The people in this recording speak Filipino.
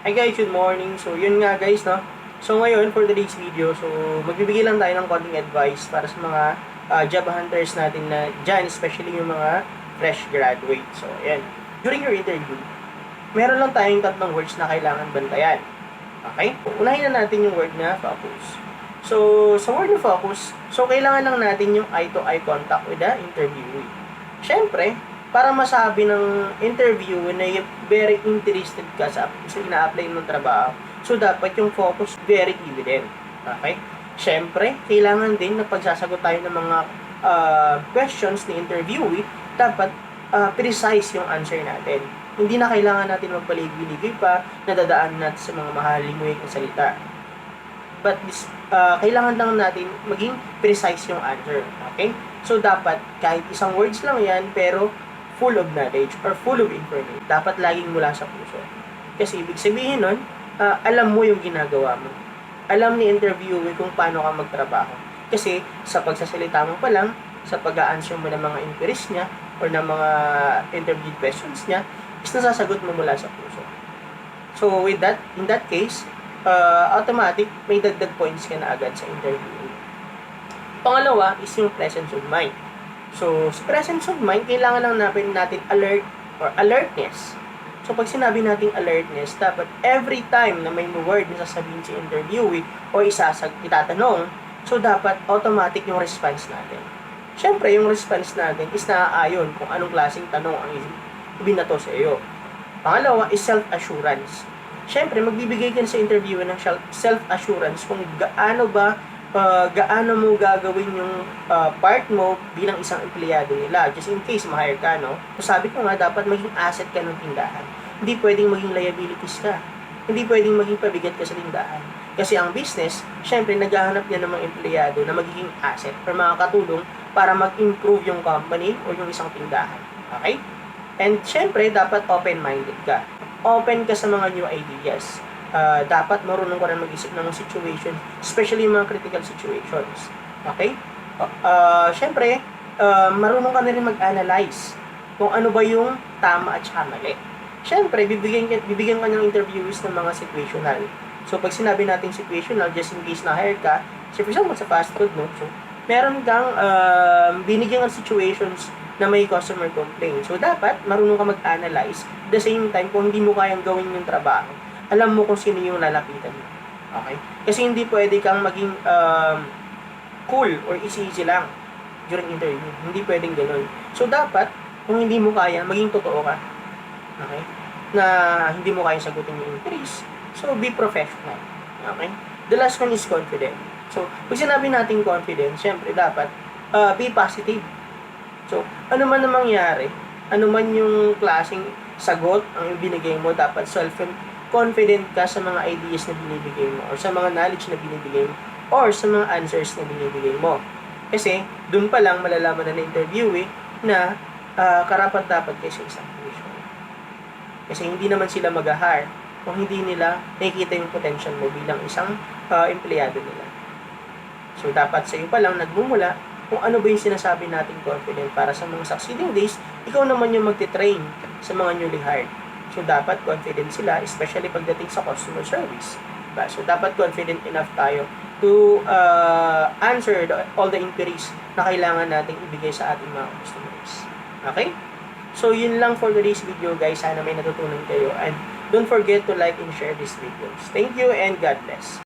Hi guys, good morning. So yun nga guys, no? So ngayon for today's video, so magbibigay lang tayo ng konting advice para sa mga job hunters natin na dyan, especially yung mga fresh graduate. So ayan, during your interview, meron lang tayong tatlong words na kailangan bantayan. Okay? Unahin na natin yung word na focus. So sa word na focus, so kailangan lang natin yung eye-to-eye contact with the interviewee. Siyempre, para masabi ng interview na very interested ka sa ina-apply mong trabaho, so dapat yung focus very evident. Okay? Siyempre, kailangan din na pagsasagot tayo ng mga questions ni interviewee, dapat precise yung answer natin. Hindi na kailangan natin magpaligoy-ligoy pa, nadadaan natin sa mga mahalimoy ng salita. But kailangan lang natin maging precise yung answer. Okay? So, dapat kahit isang words lang yan, pero full of knowledge or full of information. Dapat laging mula sa puso. Kasi ibig sabihin nun, alam mo yung ginagawa mo. Alam ni interviewee kung paano ka magtrabaho. Kasi sa pagsasalita mo pa lang, sa pag-a-answer mo ng mga inquiries niya or ng mga interview questions niya, is nasasagot mo mula sa puso. So with that, in that case, automatic, may dagdag points ka na agad sa interview. Pangalawa is yung presence of mind. So, sa presence of mind, kailangan lang natin alert or alertness. So, pag sinabi nating alertness, dapat every time na may word na sasabihin si interviewee o itatanong, so dapat automatic yung response natin. Siyempre, yung response natin is naaayon kung anong klaseng tanong ang ibinato sa iyo. Pangalawa is self-assurance. Siyempre, magbibigay ka sa interviewer ng self-assurance kung gaano mo gagawin yung part mo bilang isang empleyado nila. Just in case ma-hire ka, no? So, sabi ko nga, dapat maging asset ka ng tindahan. Hindi pwedeng maging liabilities ka. Hindi pwedeng maging pabigat ka sa tindahan. Kasi ang business, syempre, naghahanap niya ng mga empleyado na magiging asset or makakatulong para mag-improve yung company o yung isang tindahan. Okay? And syempre, dapat open-minded ka. Open ka sa mga new ideas. Dapat marunong ka rin mag-isip ng situation, especially yung mga critical situations. Okay? Siyempre, marunong ka na rin mag-analyze kung ano ba yung tama at saka mali. Siyempre, bibigyan ka ng interviewees ng mga situational. So, pag sinabi natin situational, just in case na-hire ka, so, for example, sa fast food, no? So, meron kang binigyan ng situations na may customer complaint. So, dapat marunong ka mag-analyze. At the same time, kung hindi mo kayang gawin yung trabaho, alam mo kung sino yung lalapitan mo. Okay? Kasi hindi pwede kang maging cool or easy lang during interview. Hindi pwedeng gano'n. So, dapat, kung hindi mo kaya, maging totoo ka. Okay? Na hindi mo kaya sagutin yung inquiries. So, be professional. Okay? The last one is confident. So, pag sinabi natin confident, syempre, dapat be positive. So, ano man na mangyari, ano man yung klaseng sagot ang binigay mo, dapat confident ka sa mga ideas na binibigay mo or sa mga knowledge na binibigay mo or sa mga answers na binibigay mo. Kasi, dun pa lang malalaman na interviewee na karapat-dapat kayo sa isang position. Kasi hindi naman sila mag-hire kung hindi nila nakikita yung potential mo bilang isang empleyado nila. So, dapat sa iyo pa lang nagmumula kung ano ba yung sinasabi nating confident para sa mga succeeding days, ikaw naman yung magte-train sa mga newly hired. So, dapat confident sila, especially pagdating sa customer service. Diba? So, dapat confident enough tayo to answer all the inquiries na kailangan nating ibigay sa ating mga customers. Okay? So, yun lang for today's video, guys. Sana may natutunan kayo. And don't forget to like and share these videos. Thank you and God bless.